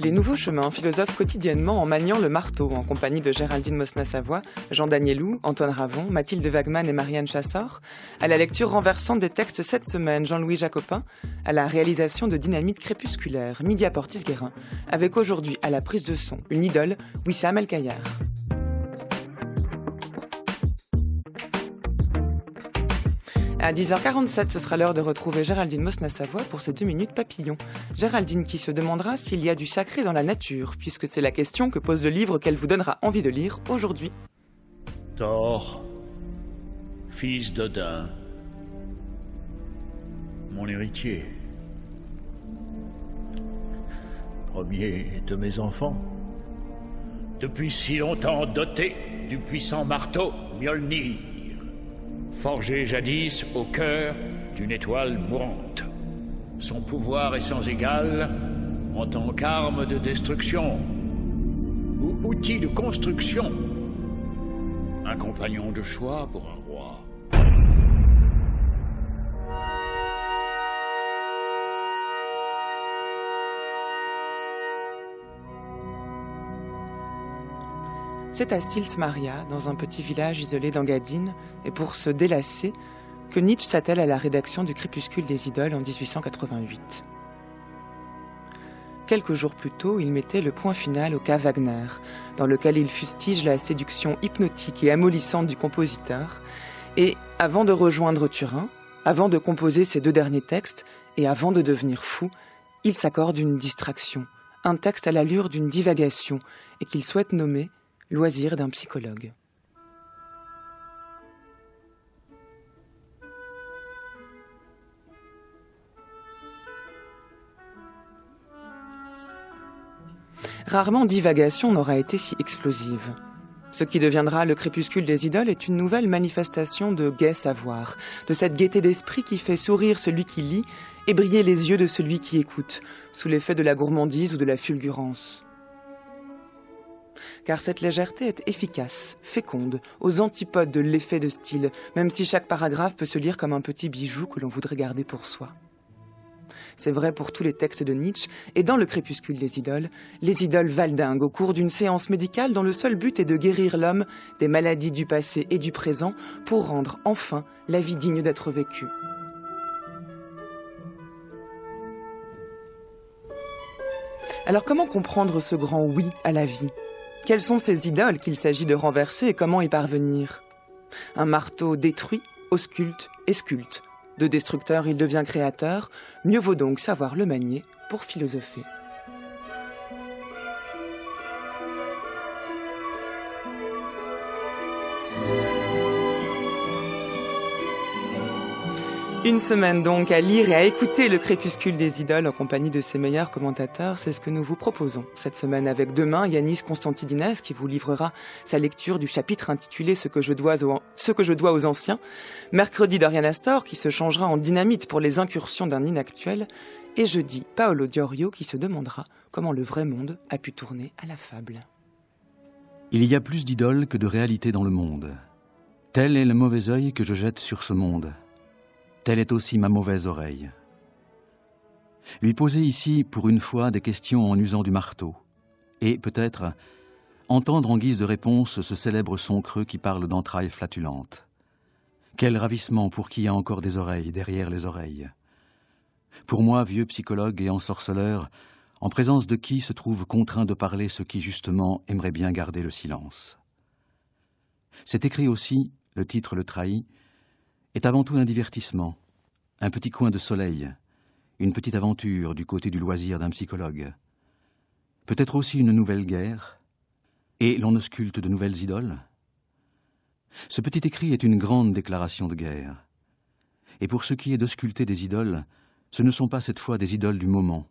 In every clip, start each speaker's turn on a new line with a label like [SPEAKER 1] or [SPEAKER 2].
[SPEAKER 1] Les Nouveaux Chemins philosophent quotidiennement en maniant le marteau, en compagnie de Géraldine Mosna-Savoie, Jean Danielou, Antoine Ravon, Mathilde Wagman et Marianne Chassor, à la lecture renversante des textes cette semaine, Jean-Louis Jacopin, à la réalisation de Dynamite crépusculaire, Midia Portis-Guérin, avec aujourd'hui à la prise de son, une idole, Wissam El Kayar. À 10h47, ce sera l'heure de retrouver Géraldine Mosna-Savoie pour ses 2 minutes papillon. Géraldine qui se demandera s'il y a du sacré dans la nature, puisque c'est la question que pose le livre qu'elle vous donnera envie de lire aujourd'hui.
[SPEAKER 2] Thor, fils d'Odin, mon héritier, premier de mes enfants, depuis si longtemps doté du puissant marteau Mjolnir, forgé jadis au cœur d'une étoile mourante. Son pouvoir est sans égal en tant qu'arme de destruction ou outil de construction. Un compagnon de choix pour un roi.
[SPEAKER 1] C'est à Sils Maria, dans un petit village isolé d'Engadine, et pour se délasser, que Nietzsche s'attelle à la rédaction du Crépuscule des idoles en 1888. Quelques jours plus tôt, il mettait le point final au cas Wagner, dans lequel il fustige la séduction hypnotique et amollissante du compositeur, et avant de rejoindre Turin, avant de composer ses 2 derniers textes, et avant de devenir fou, il s'accorde une distraction, un texte à l'allure d'une divagation, et qu'il souhaite nommer Loisir d'un psychologue. Rarement divagation n'aura été si explosive. Ce qui deviendra le Crépuscule des idoles est une nouvelle manifestation de gai savoir, de cette gaieté d'esprit qui fait sourire celui qui lit et briller les yeux de celui qui écoute, sous l'effet de la gourmandise ou de la fulgurance. Car cette légèreté est efficace, féconde, aux antipodes de l'effet de style, même si chaque paragraphe peut se lire comme un petit bijou que l'on voudrait garder pour soi. C'est vrai pour tous les textes de Nietzsche, et dans le Crépuscule des idoles, les idoles valdinguent au cours d'une séance médicale dont le seul but est de guérir l'homme des maladies du passé et du présent pour rendre enfin la vie digne d'être vécue. Alors comment comprendre ce grand oui à la vie ? Quelles sont ces idoles qu'il s'agit de renverser et comment y parvenir ? Un marteau détruit, ausculte et sculpte. De destructeur, il devient créateur. Mieux vaut donc savoir le manier pour philosopher. Une semaine donc à lire et à écouter le Crépuscule des idoles en compagnie de ses meilleurs commentateurs, c'est ce que nous vous proposons. Cette semaine avec demain, Yanis Constantidines qui vous livrera sa lecture du chapitre intitulé Ce que je dois aux anciens. Mercredi, Dorian Astor qui se changera en dynamite pour les incursions d'un inactuel. Et jeudi, Paolo Diorio qui se demandera comment le vrai monde a pu tourner à la fable.
[SPEAKER 3] Il y a plus d'idoles que de réalité dans le monde. Tel est le mauvais œil que je jette sur ce monde. Telle est aussi ma mauvaise oreille. Lui poser ici, pour une fois, des questions en usant du marteau. Et, peut-être, entendre en guise de réponse ce célèbre son creux qui parle d'entrailles flatulentes. Quel ravissement pour qui a encore des oreilles derrière les oreilles. Pour moi, vieux psychologue et ensorceleur, en présence de qui se trouve contraint de parler ce qui, justement, aimerait bien garder le silence. C'est écrit aussi, le titre le trahit, est avant tout un divertissement, un petit coin de soleil, une petite aventure du côté du loisir d'un psychologue. Peut-être aussi une nouvelle guerre, et l'on ausculte de nouvelles idoles. Ce petit écrit est une grande déclaration de guerre. Et pour ce qui est d'ausculter des idoles, ce ne sont pas cette fois des idoles du moment,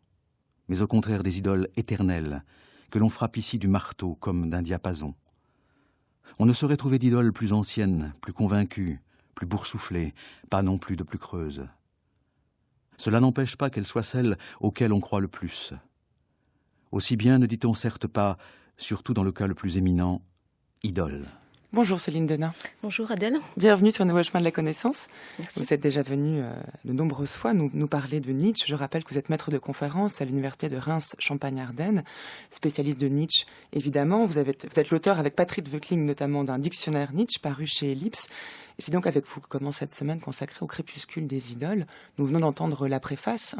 [SPEAKER 3] mais au contraire des idoles éternelles, que l'on frappe ici du marteau comme d'un diapason. On ne saurait trouver d'idoles plus anciennes, plus convaincues, plus boursouflée, pas non plus de plus creuse. Cela n'empêche pas qu'elle soit celle auquel on croit le plus. Aussi bien ne dit-on certes pas, surtout dans le cas le plus éminent, idole.
[SPEAKER 1] Bonjour Céline Denain.
[SPEAKER 4] Bonjour Adèle.
[SPEAKER 1] Bienvenue sur Nouveau Chemin de la Connaissance.
[SPEAKER 4] Merci.
[SPEAKER 1] Vous êtes déjà venue de nombreuses fois nous parler de Nietzsche. Je rappelle que vous êtes maître de conférence à l'université de Reims-Champagne-Ardenne, spécialiste de Nietzsche évidemment. Vous êtes l'auteur avec Patrick Vöckling notamment d'un dictionnaire Nietzsche paru chez Ellipse. Et c'est donc avec vous que commence cette semaine consacrée au crépuscule des idoles. Nous venons d'entendre la préface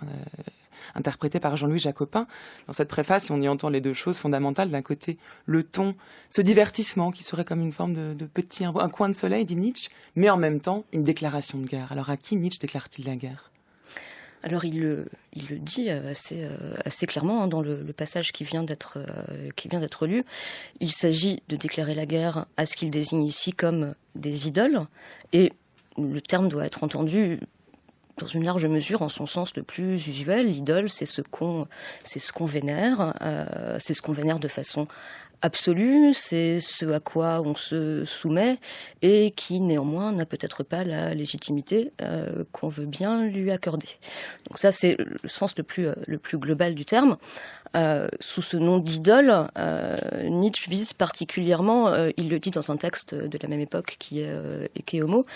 [SPEAKER 1] interprété par Jean-Louis Jacopin. Dans cette préface, on y entend les deux choses fondamentales. D'un côté, le ton, ce divertissement qui serait comme une forme de petit, un coin de soleil, dit Nietzsche, mais en même temps, une déclaration de guerre. Alors à qui Nietzsche déclare-t-il la guerre ?
[SPEAKER 4] Alors il le dit assez clairement dans le passage qui vient d'être lu. Il s'agit de déclarer la guerre à ce qu'il désigne ici comme des idoles, et le terme doit être entendu dans une large mesure en son sens le plus usuel. L'idole, c'est ce qu'on vénère, c'est ce qu'on vénère de façon absolue, c'est ce à quoi on se soumet et qui néanmoins n'a peut-être pas la légitimité qu'on veut bien lui accorder. Donc ça, c'est le sens le plus global du terme. Sous ce nom d'idole, Nietzsche vise particulièrement, il le dit dans un texte de la même époque qui est Ecce Homo,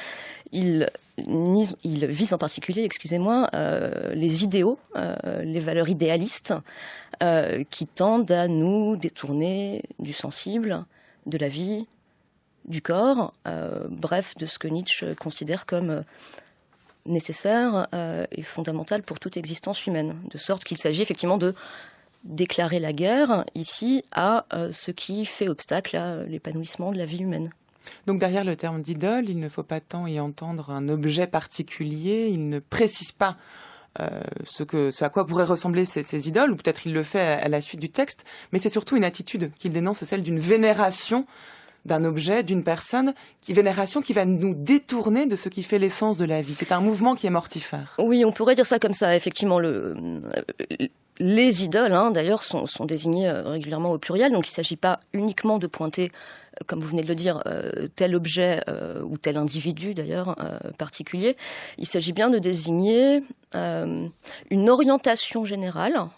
[SPEAKER 4] il vise en particulier, les idéaux, les valeurs idéalistes qui tendent à nous détourner du sensible, de la vie, du corps, bref, de ce que Nietzsche considère comme nécessaire et fondamental pour toute existence humaine. De sorte qu'il s'agit effectivement de déclarer la guerre, ici, à ce qui fait obstacle à l'épanouissement de la vie humaine.
[SPEAKER 1] Donc derrière le terme d'idole, il ne faut pas tant y entendre un objet particulier, il ne précise pas ce à quoi pourraient ressembler ces idoles, ou peut-être il le fait à la suite du texte, mais c'est surtout une attitude qu'il dénonce, c'est celle d'une vénération d'un objet, d'une personne, vénération qui va nous détourner de ce qui fait l'essence de la vie. C'est un mouvement qui est mortifère.
[SPEAKER 4] Oui, on pourrait dire ça comme ça, effectivement. Les idoles, d'ailleurs, sont désignées régulièrement au pluriel, donc il ne s'agit pas uniquement de pointer, comme vous venez de le dire, tel objet ou tel individu, d'ailleurs, particulier. Il s'agit bien de désigner une orientation générale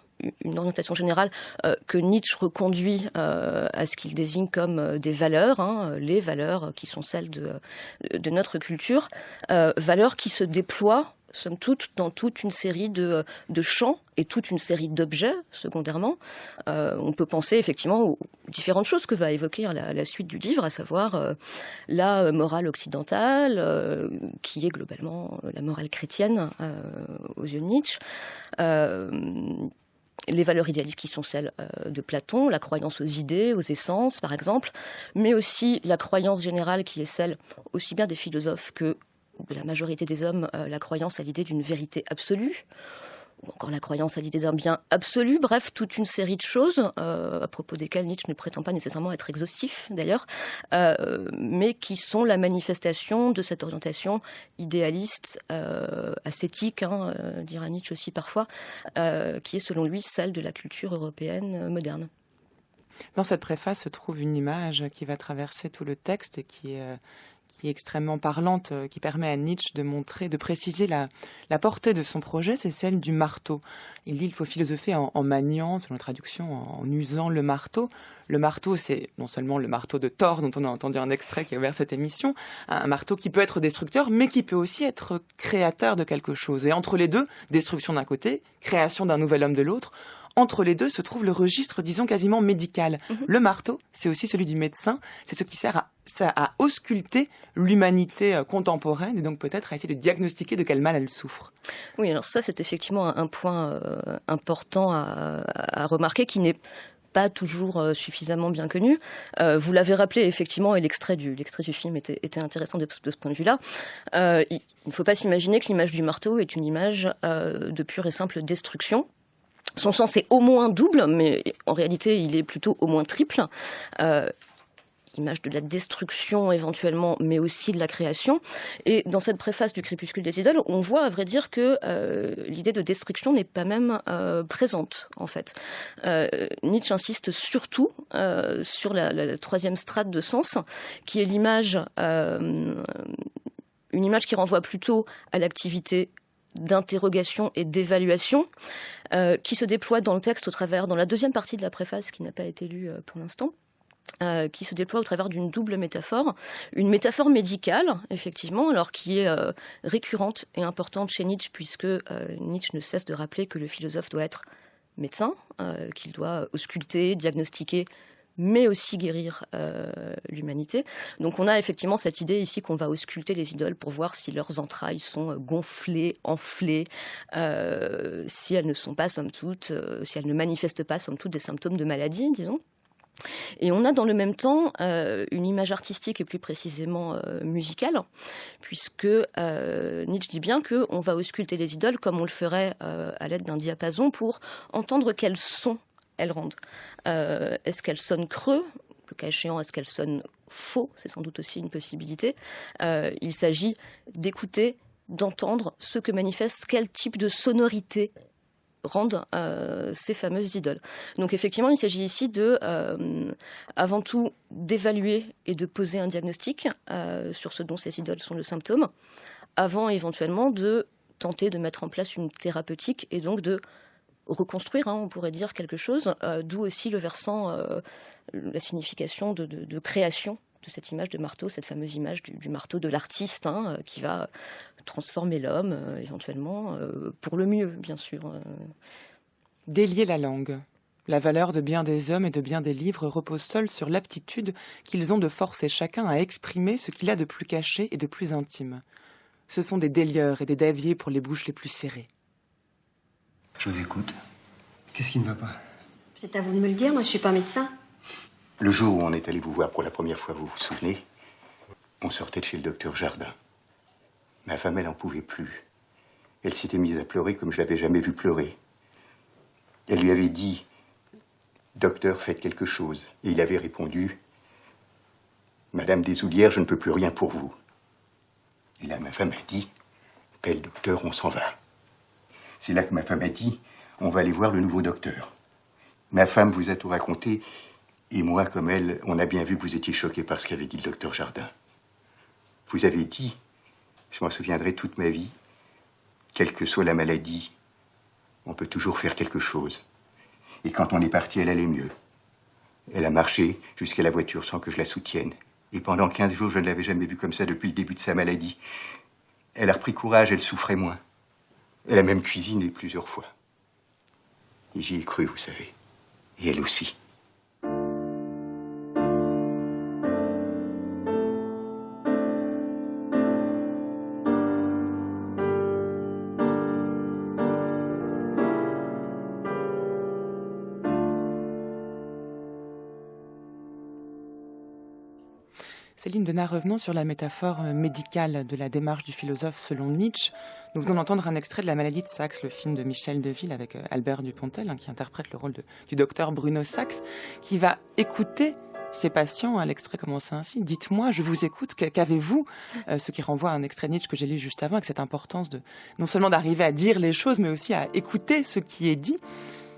[SPEAKER 4] que Nietzsche reconduit à ce qu'il désigne comme des valeurs, les valeurs qui sont celles de notre culture, valeurs qui se déploient somme toute, dans toute une série de champs et toute une série d'objets, secondairement. On peut penser effectivement aux différentes choses que va évoquer la suite du livre, à savoir la morale occidentale, qui est globalement la morale chrétienne aux yeux de Nietzsche, les valeurs idéalistes qui sont celles de Platon, la croyance aux idées, aux essences, par exemple, mais aussi la croyance générale qui est celle aussi bien des philosophes que de la majorité des hommes, la croyance à l'idée d'une vérité absolue, ou encore la croyance à l'idée d'un bien absolu, bref, toute une série de choses, à propos desquelles Nietzsche ne prétend pas nécessairement être exhaustif, d'ailleurs, mais qui sont la manifestation de cette orientation idéaliste, ascétique, dira Nietzsche aussi parfois, qui est selon lui celle de la culture européenne moderne.
[SPEAKER 1] Dans cette préface se trouve une image qui va traverser tout le texte et qui est extrêmement parlante, qui permet à Nietzsche de préciser la portée de son projet, c'est celle du marteau. Il dit qu'il faut philosopher en maniant, selon la traduction, en usant le marteau. Le marteau, c'est non seulement le marteau de Thor, dont on a entendu un extrait qui a ouvert cette émission, un marteau qui peut être destructeur, mais qui peut aussi être créateur de quelque chose. Et entre les deux, destruction d'un côté, création d'un nouvel homme de l'autre, entre les deux se trouve le registre, disons, quasiment médical. Le marteau, c'est aussi celui du médecin, c'est ce qui sert à ausculter l'humanité contemporaine et donc peut-être à essayer de diagnostiquer de quel mal elle souffre.
[SPEAKER 4] Oui, alors ça, c'est effectivement un point important à remarquer qui n'est pas toujours suffisamment bien connu. Vous l'avez rappelé, effectivement, et l'extrait du film était intéressant de ce point de vue-là. Il ne faut pas s'imaginer que l'image du marteau est une image de pure et simple destruction. Son sens est au moins double, mais en réalité, il est plutôt au moins triple. Image de la destruction éventuellement, mais aussi de la création. Et dans cette préface du Crépuscule des idoles, on voit à vrai dire que l'idée de destruction n'est pas même présente, en fait. Nietzsche insiste surtout sur la troisième strate de sens, qui est l'image, une image qui renvoie plutôt à l'activité d'interrogation et d'évaluation qui se déploie dans le texte dans la deuxième partie de la préface qui n'a pas été lue pour l'instant. qui se déploie au travers d'une double métaphore. Une métaphore médicale, effectivement, alors qui est récurrente et importante chez Nietzsche, puisque Nietzsche ne cesse de rappeler que le philosophe doit être médecin, qu'il doit ausculter, diagnostiquer, mais aussi guérir l'humanité. Donc on a effectivement cette idée ici qu'on va ausculter les idoles pour voir si leurs entrailles sont gonflées, enflées, si elles ne sont pas, somme toute, si elles ne manifestent pas, somme toute, des symptômes de maladie, disons. Et on a dans le même temps une image artistique et plus précisément musicale, puisque Nietzsche dit bien qu'on va ausculter les idoles comme on le ferait à l'aide d'un diapason pour entendre quels sons elles rendent. Est-ce qu'elles sonnent creux ? Le cas échéant, est-ce qu'elles sonnent faux ? C'est sans doute aussi une possibilité. Il s'agit d'écouter, d'entendre ce que manifeste, quel type de sonorité rendent ces fameuses idoles. Donc effectivement, il s'agit ici de, avant tout, d'évaluer et de poser un diagnostic sur ce dont ces idoles sont le symptôme, avant éventuellement de tenter de mettre en place une thérapeutique et donc de reconstruire, on pourrait dire, quelque chose, d'où aussi le versant, la signification de création de cette image de marteau, cette fameuse image du marteau de l'artiste, qui va transformer l'homme, éventuellement, pour le mieux, bien sûr.
[SPEAKER 1] Délier la langue. La valeur de bien des hommes et de bien des livres repose seule sur l'aptitude qu'ils ont de forcer chacun à exprimer ce qu'il a de plus caché et de plus intime. Ce sont des délieurs et des daviers pour les bouches les plus serrées.
[SPEAKER 5] Je vous écoute. Qu'est-ce qui ne va pas?
[SPEAKER 6] C'est à vous de me le dire, moi je suis pas médecin.
[SPEAKER 5] Le jour où on est allé vous voir pour la première fois, vous vous souvenez? On sortait de chez le docteur Jardin. Ma femme, elle n'en pouvait plus. Elle s'était mise à pleurer comme je l'avais jamais vue pleurer. Elle lui avait dit « Docteur, faites quelque chose ». Et il avait répondu « Madame Desoulières, je ne peux plus rien pour vous ». Et là, ma femme a dit « Pelle, docteur, on s'en va ». C'est là que ma femme a dit « On va aller voir le nouveau docteur ». Ma femme vous a tout raconté, et moi, comme elle, on a bien vu que vous étiez choqué par ce qu'avait dit le docteur Jardin. Vous avez dit, je m'en souviendrai toute ma vie, quelle que soit la maladie, on peut toujours faire quelque chose. Et quand on est parti, elle allait mieux. Elle a marché jusqu'à la voiture sans que je la soutienne. Et pendant 15 jours, je ne l'avais jamais vue comme ça depuis le début de sa maladie. Elle a repris courage, elle souffrait moins. Elle a même cuisiné plusieurs fois. Et j'y ai cru, vous savez. Et elle aussi.
[SPEAKER 1] Céline Denard, revenons sur la métaphore médicale de la démarche du philosophe selon Nietzsche. Nous venons d'entendre un extrait de La maladie de Saxe, le film de Michel Deville avec Albert Dupontel, qui interprète le rôle du docteur Bruno Saxe, qui va écouter ses patients. L'extrait commence ainsi: dites-moi, je vous écoute, qu'avez-vous? Ce qui renvoie à un extrait de Nietzsche que j'ai lu juste avant, avec cette importance de non seulement d'arriver à dire les choses, mais aussi à écouter ce qui est dit.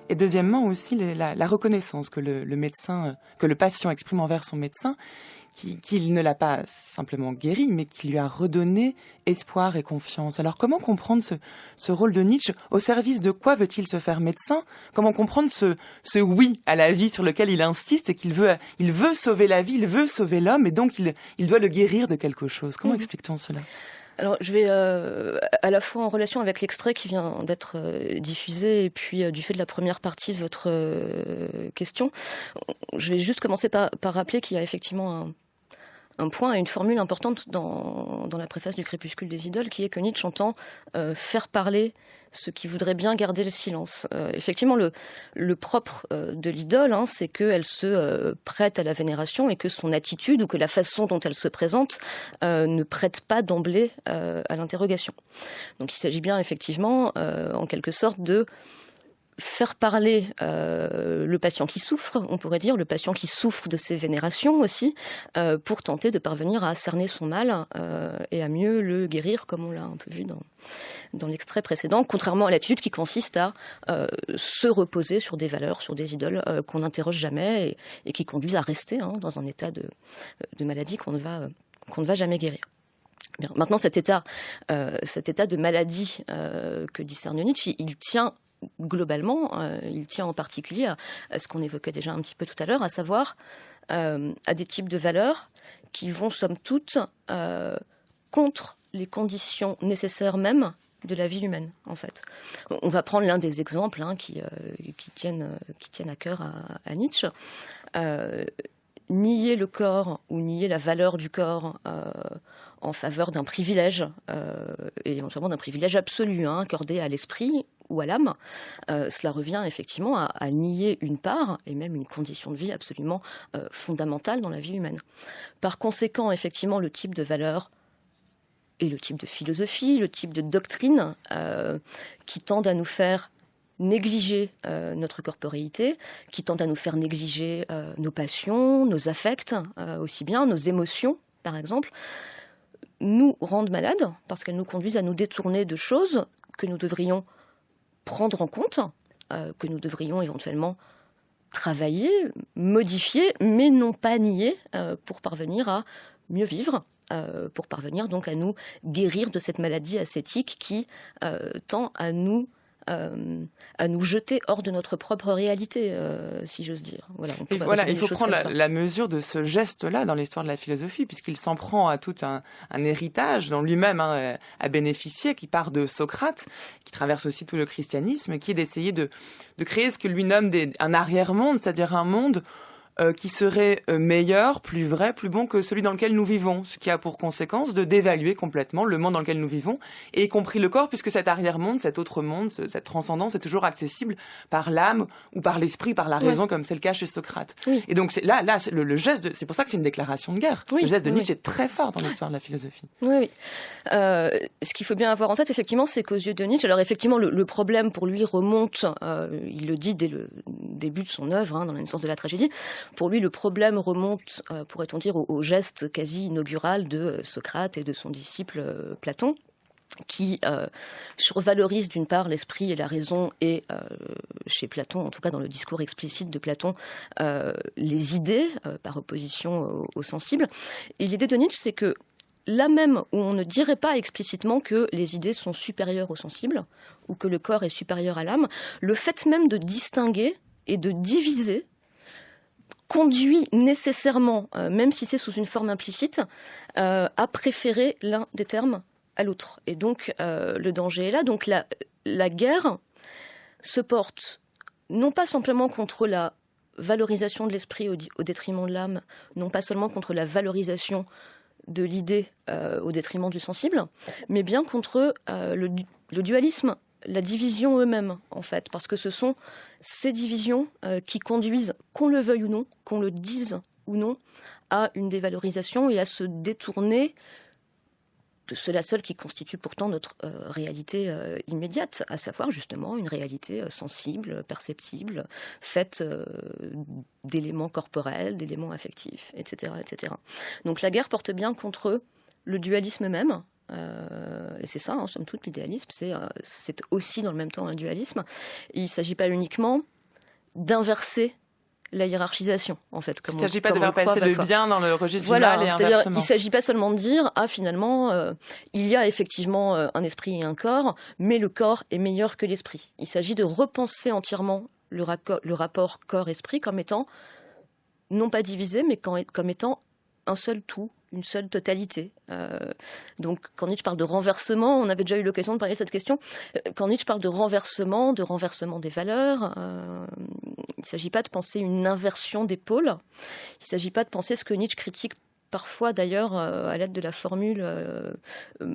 [SPEAKER 1] Et deuxièmement aussi la reconnaissance que le médecin, que le patient exprime envers son médecin, qu'il ne l'a pas simplement guéri, mais qui lui a redonné espoir et confiance. Alors comment comprendre ce rôle de Nietzsche? Au service de quoi veut-il se faire médecin? Comment comprendre ce oui à la vie sur lequel il insiste et qu'il veut sauver la vie, il veut sauver l'homme, et donc il doit le guérir de quelque chose? Comment explique-t-on cela?
[SPEAKER 4] Alors, je vais à la fois en relation avec l'extrait qui vient d'être diffusé et puis du fait de la première partie de votre question, je vais juste commencer par rappeler qu'il y a effectivement un point et une formule importante dans la préface du Crépuscule des idoles, qui est que Nietzsche entend faire parler ceux qui voudraient bien garder le silence. Effectivement, le propre de l'idole, c'est qu'elle se prête à la vénération et que son attitude ou que la façon dont elle se présente ne prête pas d'emblée à l'interrogation. Donc il s'agit bien effectivement, en quelque sorte, de faire parler le patient qui souffre, on pourrait dire, le patient qui souffre de ces vénérations aussi, pour tenter de parvenir à cerner son mal et à mieux le guérir, comme on l'a un peu vu dans l'extrait précédent, contrairement à l'attitude qui consiste à se reposer sur des valeurs, sur des idoles qu'on n'interroge jamais et qui conduisent à rester dans un état de maladie qu'on ne va jamais guérir. Bien, maintenant, cet état de maladie que discerne Nietzsche, il tient globalement, il tient en particulier à ce qu'on évoquait déjà un petit peu tout à l'heure, à savoir à des types de valeurs qui vont, somme toute, contre les conditions nécessaires même de la vie humaine, en fait. On va prendre l'un des exemples qui tiennent à cœur à Nietzsche. Nier le corps ou nier la valeur du corps en faveur d'un privilège, et éventuellement d'un privilège absolu, accordé à l'esprit ou à l'âme, cela revient effectivement à nier une part et même une condition de vie absolument fondamentale dans la vie humaine. Par conséquent, effectivement, le type de valeur et le type de philosophie, le type de doctrine qui tendent à nous faire négliger notre corporéité, qui tendent à nous faire négliger nos passions, nos affects, aussi bien nos émotions, par exemple, nous rendent malades parce qu'elles nous conduisent à nous détourner de choses que nous devrions prendre en compte, que nous devrions éventuellement travailler, modifier, mais non pas nier pour parvenir à mieux vivre, pour parvenir donc à nous guérir de cette maladie ascétique qui tend à nous jeter hors de notre propre réalité, si j'ose dire. Voilà,
[SPEAKER 1] il faut prendre la mesure de ce geste-là dans l'histoire de la philosophie, puisqu'il s'en prend à tout un héritage dont lui-même a bénéficié, qui part de Socrate, qui traverse aussi tout le christianisme, qui est d'essayer de créer ce que lui nomme un arrière-monde, c'est-à-dire un monde qui serait meilleur, plus vrai, plus bon que celui dans lequel nous vivons, ce qui a pour conséquence de dévaluer complètement le monde dans lequel nous vivons, et y compris le corps, puisque cet arrière-monde, cet autre monde, cette transcendance est toujours accessible par l'âme ou par l'esprit, par la raison, comme c'est le cas chez Socrate. Oui. Et donc là le geste, c'est pour ça que c'est une déclaration de guerre. Oui, le geste de Nietzsche est très fort dans l'histoire de la philosophie.
[SPEAKER 4] Oui. Ce qu'il faut bien avoir en tête, effectivement, c'est qu'aux yeux de Nietzsche, alors effectivement, le problème pour lui remonte, il le dit dès le début de son œuvre, dans la naissance de la tragédie. Pour lui, le problème remonte, pourrait-on dire, au geste quasi inaugural de Socrate et de son disciple Platon, qui survalorise d'une part l'esprit et la raison, et chez Platon, en tout cas dans le discours explicite de Platon, les idées par opposition aux sensibles. Et l'idée de Nietzsche, c'est que là même où on ne dirait pas explicitement que les idées sont supérieures aux sensibles, ou que le corps est supérieur à l'âme, le fait même de distinguer et de diviser conduit nécessairement, même si c'est sous une forme implicite, à préférer l'un des termes à l'autre. Et donc, le danger est là. Donc, la guerre se porte non pas simplement contre la valorisation de l'esprit au détriment de l'âme, non pas seulement contre la valorisation de l'idée au détriment du sensible, mais bien contre le dualisme, la division eux-mêmes, en fait, parce que ce sont ces divisions qui conduisent, qu'on le veuille ou non, qu'on le dise ou non, à une dévalorisation et à se détourner de cela seul qui constitue pourtant notre réalité immédiate, à savoir justement une réalité sensible, perceptible, faite d'éléments corporels, d'éléments affectifs, etc., etc. Donc la guerre porte bien contre le dualisme même. Et c'est ça, somme toute, l'idéalisme, c'est aussi dans le même temps un dualisme. Et il ne s'agit pas uniquement d'inverser la hiérarchisation, en fait.
[SPEAKER 1] Il ne s'agit pas de faire passer le bien dans le registre du mal et inversement.
[SPEAKER 4] Il ne s'agit pas seulement de dire, finalement, il y a effectivement un esprit et un corps, mais le corps est meilleur que l'esprit. Il s'agit de repenser entièrement le rapport corps-esprit comme étant, non pas divisé, mais comme étant un seul tout, une seule totalité. Donc, quand Nietzsche parle de renversement, on avait déjà eu l'occasion de parler de cette question, quand Nietzsche parle de renversement des valeurs, il ne s'agit pas de penser une inversion des pôles, il ne s'agit pas de penser ce que Nietzsche critique parfois d'ailleurs à l'aide de la formule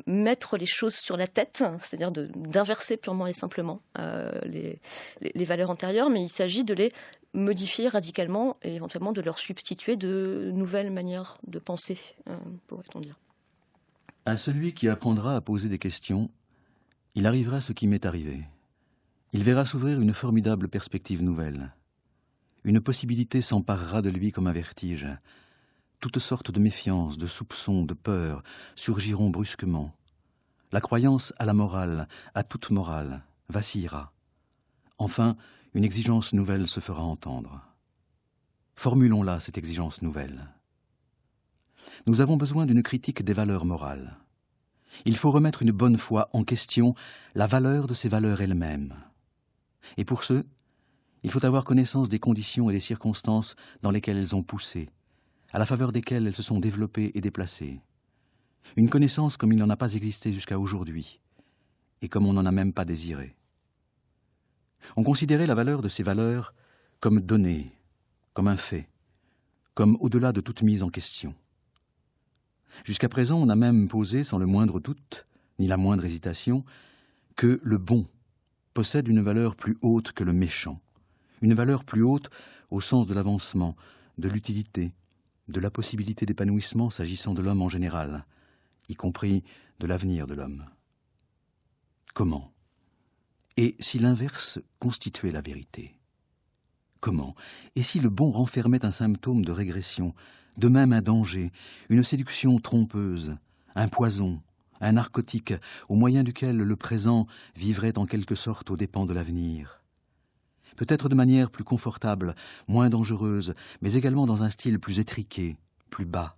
[SPEAKER 4] mettre les choses sur la tête, c'est-à-dire d'inverser purement et simplement les valeurs antérieures, mais il s'agit de les modifier radicalement et éventuellement de leur substituer de nouvelles manières de penser, pourrait-on dire.
[SPEAKER 3] À celui qui apprendra à poser des questions, il arrivera ce qui m'est arrivé. Il verra s'ouvrir une formidable perspective nouvelle. Une possibilité s'emparera de lui comme un vertige. Toutes sortes de méfiances, de soupçons, de peurs surgiront brusquement. La croyance à la morale, à toute morale, vacillera. Enfin, une exigence nouvelle se fera entendre. Formulons-la, cette exigence nouvelle. Nous avons besoin d'une critique des valeurs morales. Il faut remettre une bonne fois en question la valeur de ces valeurs elles-mêmes. Et pour ce, il faut avoir connaissance des conditions et des circonstances dans lesquelles elles ont poussé, à la faveur desquelles elles se sont développées et déplacées. Une connaissance comme il n'en a pas existé jusqu'à aujourd'hui, et comme on n'en a même pas désiré. On considérait la valeur de ces valeurs comme donnée, comme un fait, comme au-delà de toute mise en question. Jusqu'à présent, on a même posé, sans le moindre doute, ni la moindre hésitation, que le bon possède une valeur plus haute que le méchant, une valeur plus haute au sens de l'avancement, de l'utilité, de la possibilité d'épanouissement s'agissant de l'homme en général, y compris de l'avenir de l'homme. Comment? Et si l'inverse constituait la vérité? Comment? Et si le bon renfermait un symptôme de régression, de même un danger, une séduction trompeuse, un poison, un narcotique au moyen duquel le présent vivrait en quelque sorte aux dépens de l'avenir? Peut-être de manière plus confortable, moins dangereuse, mais également dans un style plus étriqué, plus bas.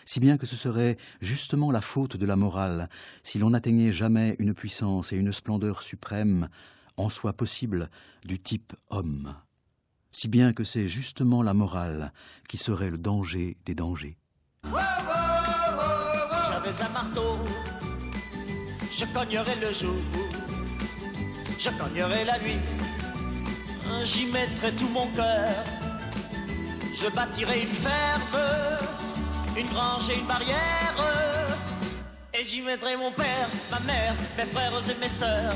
[SPEAKER 3] Si bien que ce serait justement la faute de la morale si l'on n'atteignait jamais une puissance et une splendeur suprême, en soi possible, du type homme. Si bien que c'est justement la morale qui serait le danger des dangers.
[SPEAKER 7] Si j'avais un marteau, je cognerais le jour, je cognerais la nuit, j'y mettrais tout mon cœur, je bâtirais une ferme, une grange et une barrière, et j'y mettrais mon père, ma mère, mes frères et mes sœurs.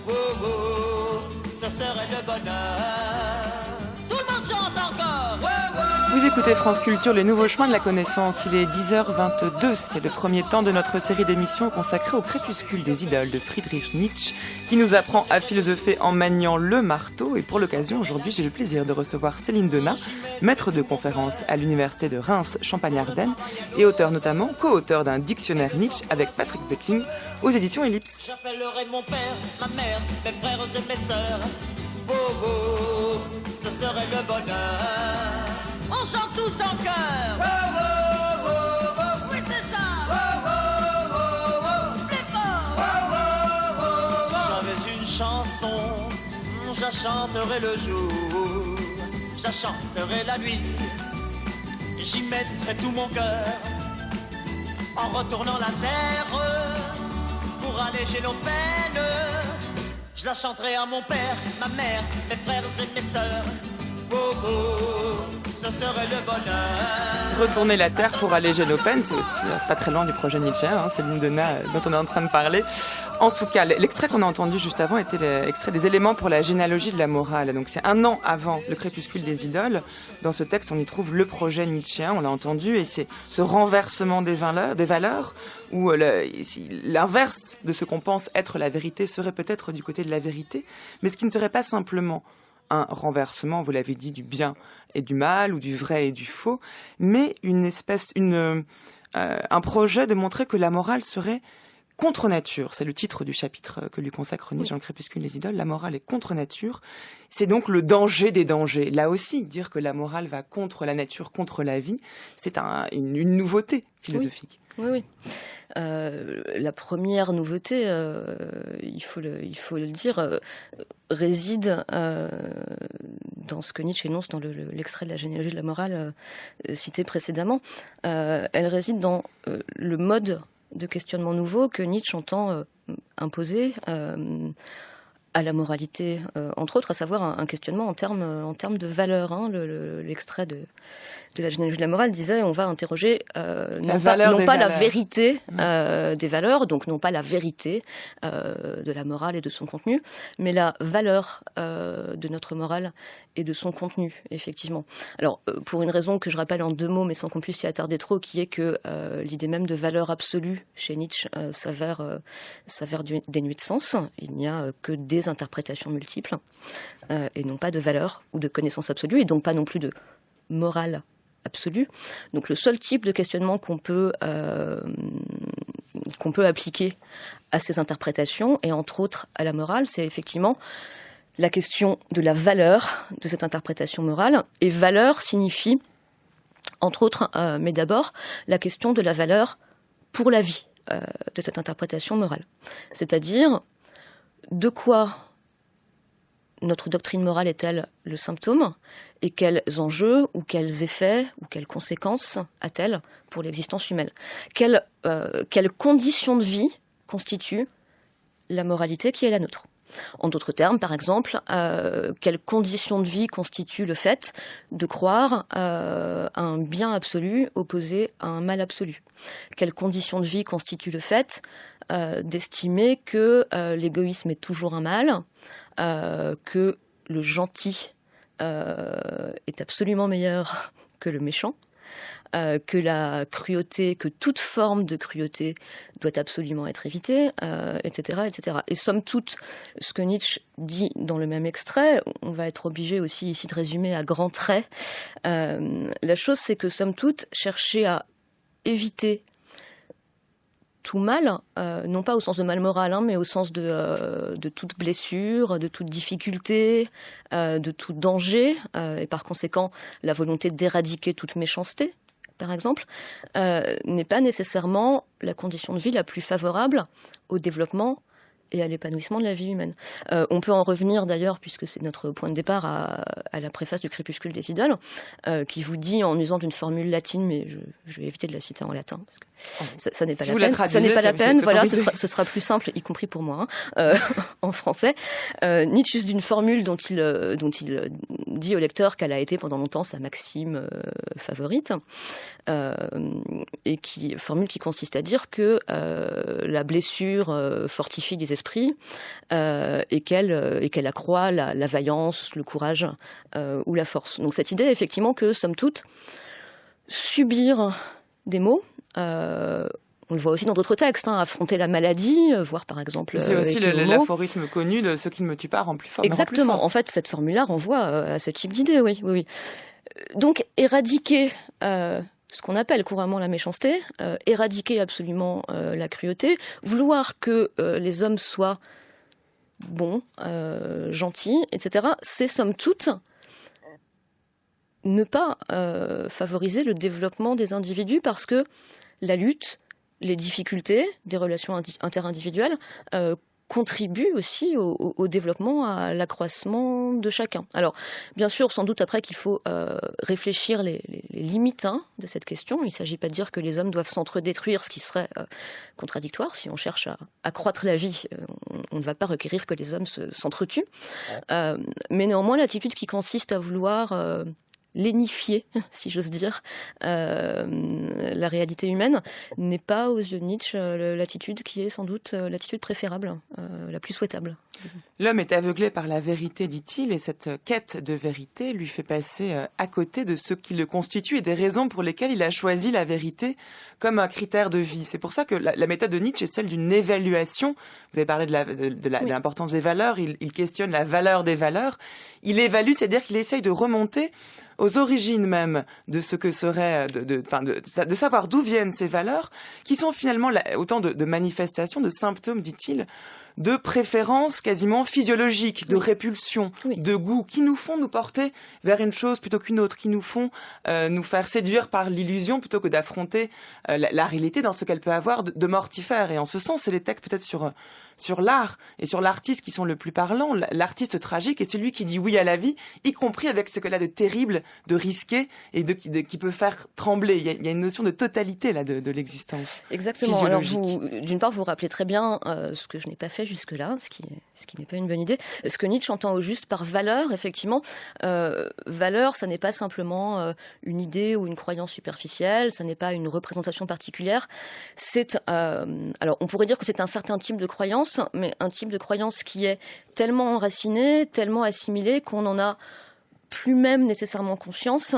[SPEAKER 7] Oh, oh, ce serait le bonheur. Tout le monde chante encore. Oh, oh.
[SPEAKER 1] Vous écoutez France Culture, les nouveaux chemins de la connaissance. Il est 10h22, c'est le premier temps de notre série d'émissions consacrée au crépuscule des idoles de Friedrich Nietzsche, qui nous apprend à philosopher en maniant le marteau. Et pour l'occasion, aujourd'hui, j'ai le plaisir de recevoir Céline Donat, maître de conférence à l'université de Reims Champagne-Ardenne et auteur notamment, co-auteur d'un dictionnaire Nietzsche avec Patrick Beckling aux éditions Ellipse.
[SPEAKER 7] J'appellerai mon père, ma mère, mes frères et mes sœurs. Oh, oh, ce serait le bonheur. On chante tous en chœur. Oh, oh, oh, oh. Oui, c'est ça. Oh, oh, oh, oh. Plus fort. Oh, oh, oh, oh. Si j'avais une chanson, je la chanterais le jour, je la chanterais la nuit, j'y mettrais tout mon cœur, en retournant la terre, pour alléger nos peines. Je la chanterai à mon père, ma mère, mes frères et mes sœurs. Oh, oh, ce serait le bonheur.
[SPEAKER 1] Retourner la terre pour alléger nos peines, c'est aussi pas très loin du projet Nietzsche, Céline Donat, dont on est en train de parler. En tout cas, l'extrait qu'on a entendu juste avant était l'extrait des éléments pour la généalogie de la morale. Donc c'est un an avant le crépuscule des idoles. Dans ce texte, on y trouve le projet nietzschéen, on l'a entendu, et c'est ce renversement des valeurs où l'inverse de ce qu'on pense être la vérité serait peut-être du côté de la vérité, mais ce qui ne serait pas simplement un renversement, vous l'avez dit, du bien et du mal, ou du vrai et du faux, mais un projet de montrer que la morale serait contre nature. C'est le titre du chapitre que lui consacre Nietzsche dans le crépuscule des idoles. La morale est contre nature. C'est donc le danger des dangers. Là aussi, dire que la morale va contre la nature, contre la vie, c'est une nouveauté philosophique.
[SPEAKER 4] Oui. La première nouveauté, il faut le dire, réside dans ce que Nietzsche énonce dans l'extrait de la généalogie de la morale cité précédemment. Elle réside dans le mode de questionnement nouveau que Nietzsche entend imposer à la moralité, entre autres, à savoir un questionnement en termes de valeur. L'extrait de la généalogie de la morale disait on va interroger non pas la vérité des valeurs, donc non pas la vérité de la morale et de son contenu, mais la valeur de notre morale et de son contenu, effectivement. Alors, pour une raison que je rappelle en 2 mots, mais sans qu'on puisse y attarder trop, qui est que l'idée même de valeur absolue chez Nietzsche s'avère dénuée de sens. Il n'y a que des interprétations multiples et non pas de valeur ou de connaissance absolue, et donc pas non plus de morale absolue. Donc le seul type de questionnement qu'on peut appliquer à ces interprétations, et entre autres à la morale, c'est effectivement la question de la valeur de cette interprétation morale. Et valeur signifie, entre autres, mais d'abord, la question de la valeur pour la vie de cette interprétation morale. C'est-à-dire, de quoi notre doctrine morale est-elle le symptôme et quels enjeux ou quels effets ou quelles conséquences a-t-elle pour l'existence humaine ? Quelles conditions de vie constituent la moralité qui est la nôtre ? En d'autres termes, par exemple, quelles conditions de vie constituent le fait de croire à un bien absolu opposé à un mal absolu ? Quelles conditions de vie constituent le fait d'estimer que l'égoïsme est toujours un mal, que le gentil est absolument meilleur que le méchant, que la cruauté, que toute forme de cruauté doit absolument être évitée, etc., etc. Et somme toute, ce que Nietzsche dit dans le même extrait, on va être obligé aussi ici de résumer à grands traits. La chose, c'est que somme toute, chercher à éviter tout mal, non pas au sens de mal moral, mais au sens de toute blessure, de toute difficulté, de tout danger, et par conséquent la volonté d'éradiquer toute méchanceté, par exemple, n'est pas nécessairement la condition de vie la plus favorable au développement et à l'épanouissement de la vie humaine. On peut en revenir d'ailleurs, puisque c'est notre point de départ, à la préface du Crépuscule des idoles, qui vous dit, en usant d'une formule latine, mais je vais éviter de la citer en latin, parce que ça n'est pas la peine. Ça n'est pas la peine, voilà, ce sera plus simple, y compris pour moi, en français. Nietzsche use d'une formule dont il dit au lecteur qu'elle a été pendant longtemps sa maxime favorite, et formule qui consiste à dire que la blessure fortifie les esprits, et qu'elle accroît la vaillance, le courage ou la force. Donc cette idée, effectivement, que, somme toute, subir des maux, on le voit aussi dans d'autres textes, affronter la maladie, voir par exemple...
[SPEAKER 1] C'est aussi l'aphorisme connu de « ce qui ne me tue pas rend plus fort ».
[SPEAKER 4] Exactement, plus fort. En fait, cette formule-là renvoie à ce type d'idée, oui. Donc, éradiquer... ce qu'on appelle couramment la méchanceté, éradiquer absolument la cruauté, vouloir que les hommes soient bons, gentils, etc., c'est somme toute ne pas favoriser le développement des individus, parce que la lutte, les difficultés des relations interindividuelles contribue aussi au développement, à l'accroissement de chacun. Alors, bien sûr, sans doute après qu'il faut réfléchir les limites de cette question. Il ne s'agit pas de dire que les hommes doivent s'entre-détruire, ce qui serait contradictoire. Si on cherche à accroître la vie, on ne va pas requérir que les hommes s'entretuent. Mais néanmoins, l'attitude qui consiste à vouloir lénifier, si j'ose dire, la réalité humaine, n'est pas, aux yeux de Nietzsche, l'attitude qui est sans doute l'attitude préférable, la plus souhaitable.
[SPEAKER 1] L'homme est aveuglé par la vérité, dit-il, et cette quête de vérité lui fait passer à côté de ce qui le constitue et des raisons pour lesquelles il a choisi la vérité comme un critère de vie. C'est pour ça que la méthode de Nietzsche est celle d'une évaluation. Vous avez parlé de l'importance des valeurs, il questionne la valeur des valeurs. Il évalue, c'est-à-dire qu'il essaye de remonter aux origines même de ce que serait, de savoir d'où viennent ces valeurs, qui sont finalement autant de manifestations, de symptômes, dit-il, de préférences quasiment physiologiques, de répulsion, de goût, qui nous font nous porter vers une chose plutôt qu'une autre, qui nous font nous faire séduire par l'illusion plutôt que d'affronter la réalité dans ce qu'elle peut avoir de mortifère. Et en ce sens, c'est les textes peut-être sur l'art et sur l'artiste qui sont le plus parlants. L'artiste tragique est celui qui dit oui à la vie, y compris avec ce qu'elle a de terrible, de risqué et qui peut faire trembler. Il y a une notion de totalité là de l'existence.
[SPEAKER 4] Exactement. Alors d'une part, vous rappelez très bien ce que je n'ai pas fait jusque-là, ce qui n'est pas une bonne idée. Ce que Nietzsche entend au juste par valeur, effectivement, valeur, ça n'est pas simplement une idée ou une croyance superficielle, ça n'est pas une représentation particulière. C'est alors on pourrait dire que c'est un certain type de croyance, mais un type de croyance qui est tellement enraciné, tellement assimilé qu'on en a plus même nécessairement conscience,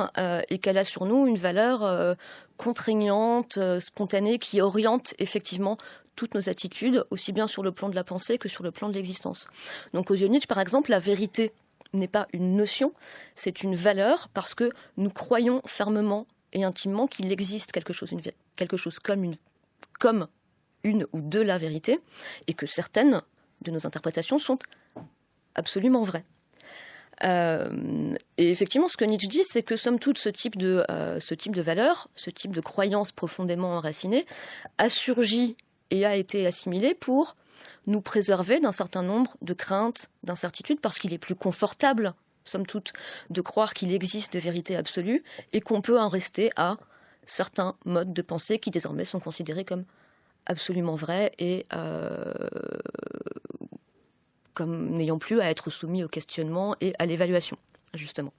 [SPEAKER 4] et qu'elle a sur nous une valeur contraignante, spontanée, qui oriente effectivement toutes nos attitudes, aussi bien sur le plan de la pensée que sur le plan de l'existence. Donc aux yeux de Nietzsche, par exemple, la vérité n'est pas une notion, c'est une valeur, parce que nous croyons fermement et intimement qu'il existe quelque chose comme une ou de la vérité, et que certaines de nos interprétations sont absolument vraies. Et effectivement, ce que Nietzsche dit, c'est que somme toute, ce type de valeur, ce type de croyance profondément enracinée, a surgi et a été assimilé pour nous préserver d'un certain nombre de craintes, d'incertitudes, parce qu'il est plus confortable, somme toute, de croire qu'il existe des vérités absolues et qu'on peut en rester à certains modes de pensée qui désormais sont considérés comme absolument vrais et comme n'ayant plus à être soumis au questionnement et à l'évaluation, justement.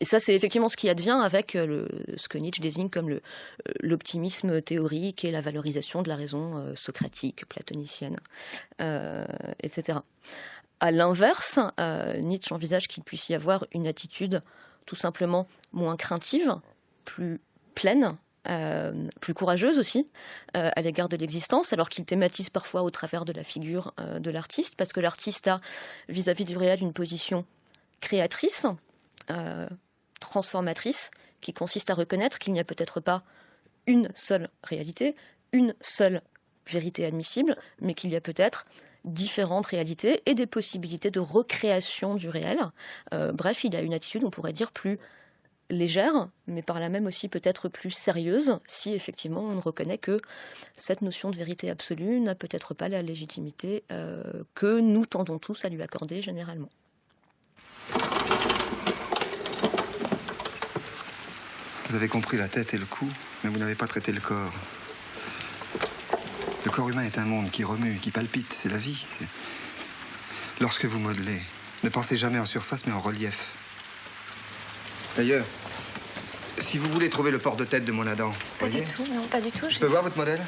[SPEAKER 4] Et ça, c'est effectivement ce qui advient avec ce que Nietzsche désigne comme l'optimisme théorique et la valorisation de la raison socratique, platonicienne, etc. À l'inverse, Nietzsche envisage qu'il puisse y avoir une attitude tout simplement moins craintive, plus pleine, plus courageuse aussi, à l'égard de l'existence, alors qu'il thématise parfois au travers de la figure de l'artiste, parce que l'artiste a, vis-à-vis du réel, une position créatrice, transformatrice, qui consiste à reconnaître qu'il n'y a peut-être pas une seule réalité, une seule vérité admissible, mais qu'il y a peut-être différentes réalités et des possibilités de recréation du réel. Bref, il a une attitude, on pourrait dire, plus légère, mais par là même aussi peut-être plus sérieuse, si effectivement on reconnaît que cette notion de vérité absolue n'a peut-être pas la légitimité que nous tendons tous à lui accorder généralement.
[SPEAKER 8] Vous avez compris la tête et le cou, mais vous n'avez pas traité le corps. Le corps humain est un monde qui remue, qui palpite, c'est la vie. Lorsque vous modelez, ne pensez jamais en surface, mais en relief. D'ailleurs, si vous voulez trouver le port de tête de mon Adam,
[SPEAKER 6] Pas du tout, non, pas du tout.
[SPEAKER 8] Je peux voir votre modèle?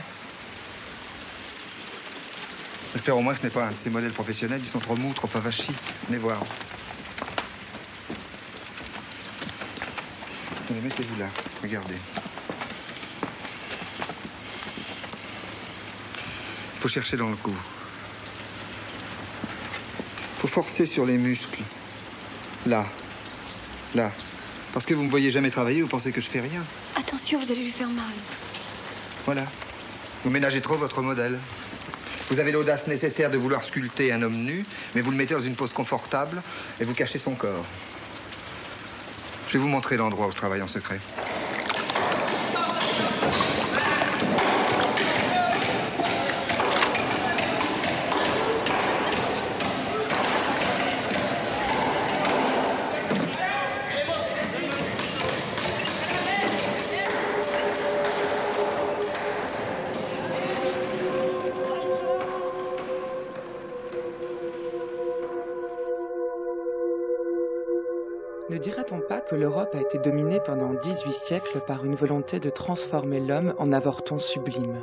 [SPEAKER 8] J'espère au moins que ce n'est pas un de ces modèles professionnels, ils sont trop mous, trop avachis. Venez voir. Tenez, mettez-vous là, regardez. Il faut chercher dans le cou. Il faut forcer sur les muscles. Là. Là. Parce que vous ne me voyez jamais travailler, vous pensez que je fais rien.
[SPEAKER 6] Attention, vous allez lui faire mal.
[SPEAKER 8] Voilà. Vous ménagez trop votre modèle. Vous avez l'audace nécessaire de vouloir sculpter un homme nu, mais vous le mettez dans une pose confortable et vous cachez son corps. Je vais vous montrer l'endroit où je travaille en secret.
[SPEAKER 1] Ne dirait-on pas que l'Europe a été dominée pendant 18 siècles par une volonté de transformer l'homme en avorton sublime?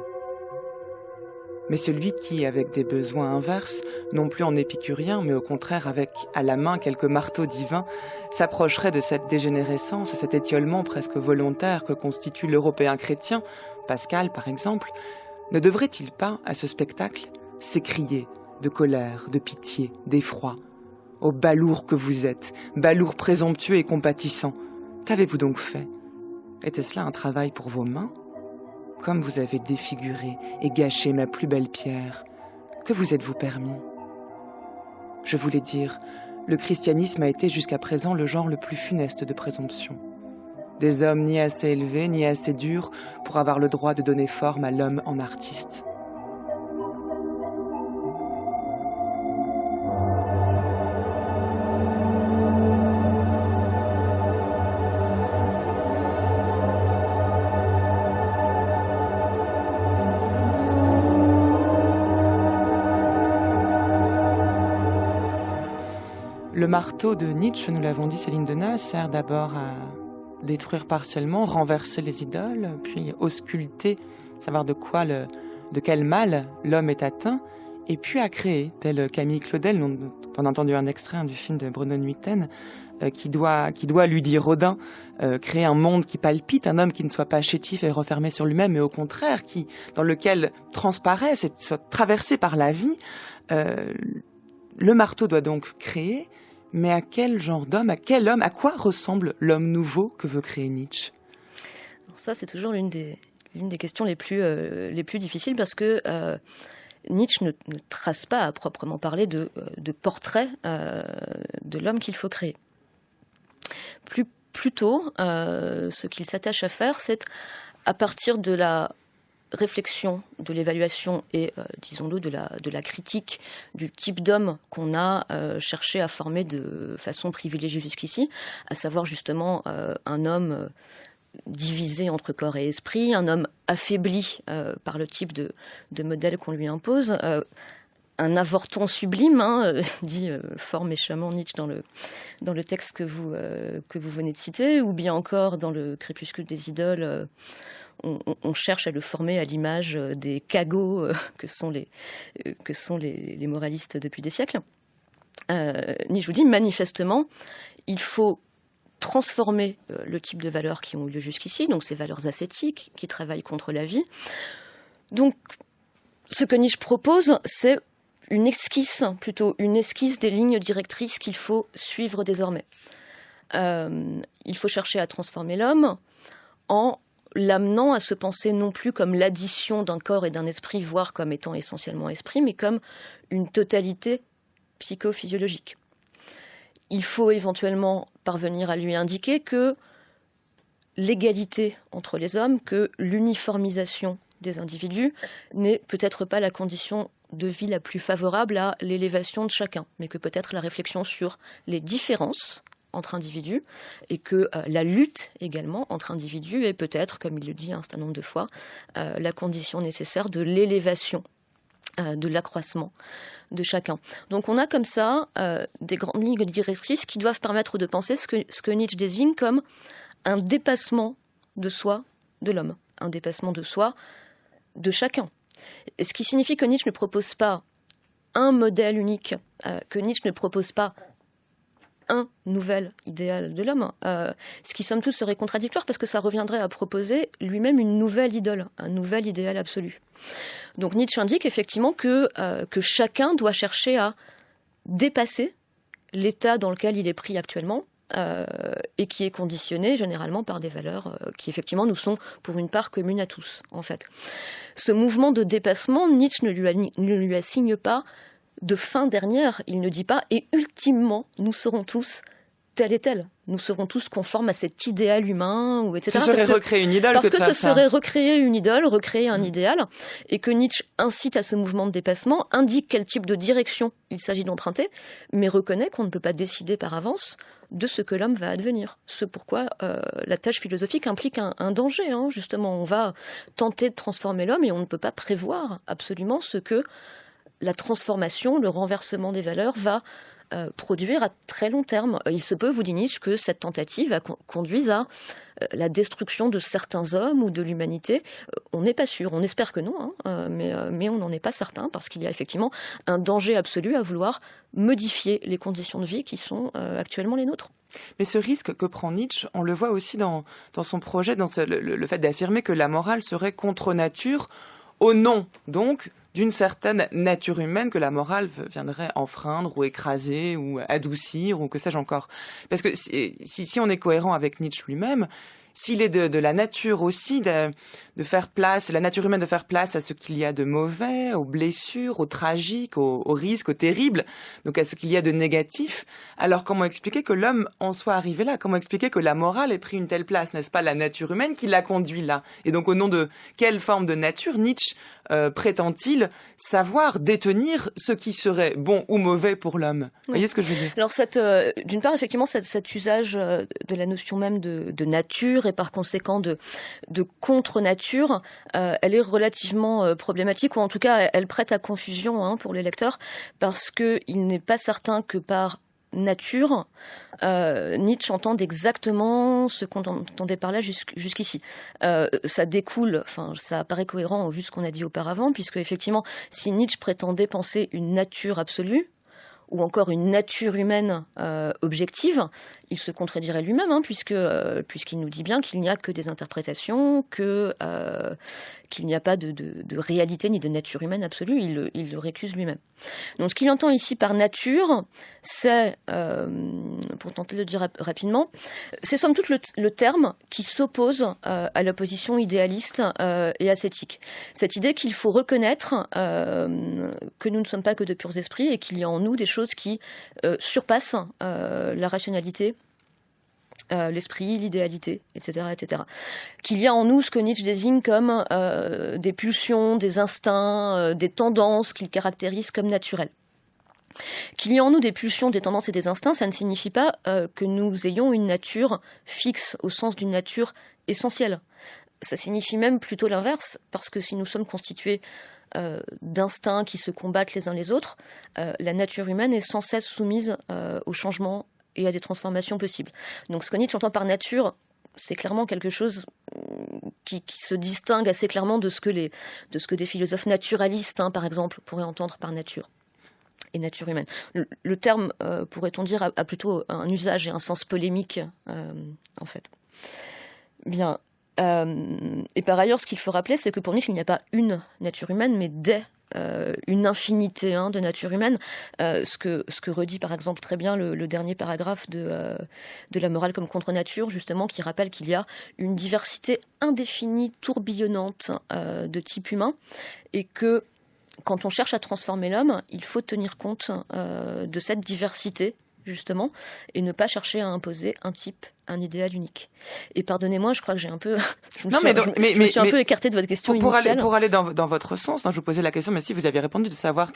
[SPEAKER 1] Mais celui qui, avec des besoins inverses, non plus en épicurien, mais au contraire avec à la main quelques marteaux divins, s'approcherait de cette dégénérescence et cet étiolement presque volontaire que constitue l'Européen chrétien, Pascal par exemple, ne devrait-il pas, à ce spectacle, s'écrier de colère, de pitié, d'effroi? Ô balourd que vous êtes, balourd présomptueux et compatissant, qu'avez-vous donc fait? Était-ce là un travail pour vos mains? Comme vous avez défiguré et gâché ma plus belle pierre, que vous êtes-vous permis? Je voulais dire, le christianisme a été jusqu'à présent le genre le plus funeste de présomption. Des hommes ni assez élevés ni assez durs pour avoir le droit de donner forme à l'homme en artiste. Le marteau de Nietzsche, nous l'avons dit, Céline Denas, sert d'abord à détruire partiellement, renverser les idoles, puis ausculter, savoir de quel mal l'homme est atteint, et puis à créer, tel Camille Claudel, dont on a entendu un extrait du film de Bruno Nuiten, qui doit, lui dit Rodin, créer un monde qui palpite, un homme qui ne soit pas chétif et refermé sur lui-même, mais au contraire, dans lequel transparaisse et soit traversé par la vie. Le marteau doit donc créer, mais à quel genre d'homme, à quel homme, à quoi ressemble l'homme nouveau que veut créer Nietzsche?
[SPEAKER 4] Alors ça, c'est toujours l'une des questions les plus difficiles, parce que Nietzsche ne trace pas à proprement parler de portrait de l'homme qu'il faut créer. Plutôt, ce qu'il s'attache à faire, c'est à partir de la réflexion, de l'évaluation et, disons-le, de la critique du type d'homme qu'on a cherché à former de façon privilégiée jusqu'ici, à savoir justement un homme divisé entre corps et esprit, un homme affaibli par le type de modèle qu'on lui impose, un avorton sublime, dit fort méchamment Nietzsche dans le texte que vous venez de citer, ou bien encore dans le Crépuscule des idoles, on cherche à le former à l'image des cagots que sont les moralistes depuis des siècles. Nietzsche vous dit, manifestement, il faut transformer le type de valeurs qui ont eu lieu jusqu'ici, donc ces valeurs ascétiques qui travaillent contre la vie. Donc, ce que Nietzsche propose, c'est une esquisse des lignes directrices qu'il faut suivre désormais. Il faut chercher à transformer l'homme en l'amenant à se penser non plus comme l'addition d'un corps et d'un esprit, voire comme étant essentiellement esprit, mais comme une totalité psychophysiologique. Il faut éventuellement parvenir à lui indiquer que l'égalité entre les hommes, que l'uniformisation des individus n'est peut-être pas la condition de vie la plus favorable à l'élévation de chacun, mais que peut-être la réflexion sur les différences entre individus et que la lutte également entre individus est peut-être, comme il le dit un certain nombre de fois, la condition nécessaire de l'élévation, de l'accroissement de chacun. Donc on a comme ça des grandes lignes directrices qui doivent permettre de penser ce que Nietzsche désigne comme un dépassement de soi de l'homme, un dépassement de soi de chacun. Ce qui signifie que Nietzsche ne propose pas un modèle unique, que Nietzsche ne propose pas un nouvel idéal de l'homme, ce qui somme toute serait contradictoire parce que ça reviendrait à proposer lui-même une nouvelle idole, un nouvel idéal absolu. Donc Nietzsche indique effectivement que chacun doit chercher à dépasser l'état dans lequel il est pris actuellement, et qui est conditionné généralement par des valeurs qui effectivement nous sont pour une part communes à tous, en fait. Ce mouvement de dépassement, Nietzsche ne lui assigne pas de fin dernière. Il ne dit pas « et ultimement, nous serons tous tel et tel. Nous serons tous conformes à cet idéal humain, ou etc. »
[SPEAKER 1] Ce serait recréer une idole
[SPEAKER 4] parce
[SPEAKER 1] que de
[SPEAKER 4] que
[SPEAKER 1] faire
[SPEAKER 4] ce
[SPEAKER 1] ça.
[SPEAKER 4] serait recréer une idole, recréer un idéal, et que Nietzsche incite à ce mouvement de dépassement, indique quel type de direction il s'agit d'emprunter, mais reconnaît qu'on ne peut pas décider par avance de ce que l'homme va advenir. Ce pourquoi la tâche philosophique implique un danger, justement. On va tenter de transformer l'homme et on ne peut pas prévoir absolument ce que la transformation, le renversement des valeurs va produire à très long terme. Il se peut, vous dit Nietzsche, que cette tentative conduise à la destruction de certains hommes ou de l'humanité. On n'est pas sûr, on espère que non, mais on n'en est pas certain, parce qu'il y a effectivement un danger absolu à vouloir modifier les conditions de vie qui sont actuellement les nôtres.
[SPEAKER 1] Mais ce risque que prend Nietzsche, on le voit aussi dans son projet, dans le fait d'affirmer que la morale serait contre nature, au nom, donc, d'une certaine nature humaine que la morale viendrait enfreindre ou écraser ou adoucir ou que sais-je encore. Parce que si on est cohérent avec Nietzsche lui-même, s'il est de la nature aussi de faire place, la nature humaine de faire place à ce qu'il y a de mauvais, aux blessures, aux tragiques, aux risques, aux terribles, donc à ce qu'il y a de négatif, alors comment expliquer que l'homme en soit arrivé là? Comment expliquer que la morale ait pris une telle place? N'est-ce pas la nature humaine qui l'a conduit là? Et donc au nom de quelle forme de nature Nietzsche prétend-il savoir détenir ce qui serait bon ou mauvais pour l'homme? Vous voyez ce que je veux dire?
[SPEAKER 4] Alors d'une part, effectivement, cet usage de la notion même de nature et par conséquent de contre-nature, elle est relativement problématique, ou en tout cas elle prête à confusion pour les lecteurs, parce qu'il n'est pas certain que par nature, Nietzsche entende exactement ce qu'on entendait par là jusqu'ici. Ça découle, ça apparaît cohérent au vu de ce qu'on a dit auparavant, puisque effectivement, si Nietzsche prétendait penser une nature absolue, ou encore une nature humaine objective, il se contredirait lui-même, puisqu'il nous dit bien qu'il n'y a que des interprétations, qu'il n'y a pas de réalité ni de nature humaine absolue. Il le récuse lui-même. Donc ce qu'il entend ici par nature, c'est, pour tenter de le dire rapidement, c'est somme toute le terme qui s'oppose à la position idéaliste et ascétique. Cette idée qu'il faut reconnaître que nous ne sommes pas que de purs esprits et qu'il y a en nous des choses qui surpassent la rationalité l'esprit, l'idéalité, etc., etc. Qu'il y a en nous ce que Nietzsche désigne comme des pulsions, des instincts, des tendances qu'il caractérise comme naturelles. Qu'il y ait en nous des pulsions, des tendances et des instincts, ça ne signifie pas que nous ayons une nature fixe au sens d'une nature essentielle. Ça signifie même plutôt l'inverse, parce que si nous sommes constitués d'instincts qui se combattent les uns les autres, la nature humaine est sans cesse soumise au changement et à des transformations possibles. Donc ce que Nietzsche entend par nature, c'est clairement quelque chose qui se distingue assez clairement de ce que des philosophes naturalistes, par exemple, pourraient entendre par nature et nature humaine. Le terme, pourrait-on dire, a plutôt un usage et un sens polémique, en fait. Bien. Et par ailleurs, ce qu'il faut rappeler, c'est que pour Nietzsche, il n'y a pas une nature humaine, mais une infinité de nature humaine. Ce que redit par exemple très bien le dernier paragraphe de la morale comme contre-nature, justement, qui rappelle qu'il y a une diversité indéfinie, tourbillonnante de type humain, et que quand on cherche à transformer l'homme, il faut tenir compte de cette diversité, justement, et ne pas chercher à imposer un type, un idéal unique. Et pardonnez-moi, je crois que j'ai un peu... je me suis un peu écartée de votre question initiale.
[SPEAKER 1] Pour aller dans votre sens, je vous posais la question, mais si vous aviez répondu, de savoir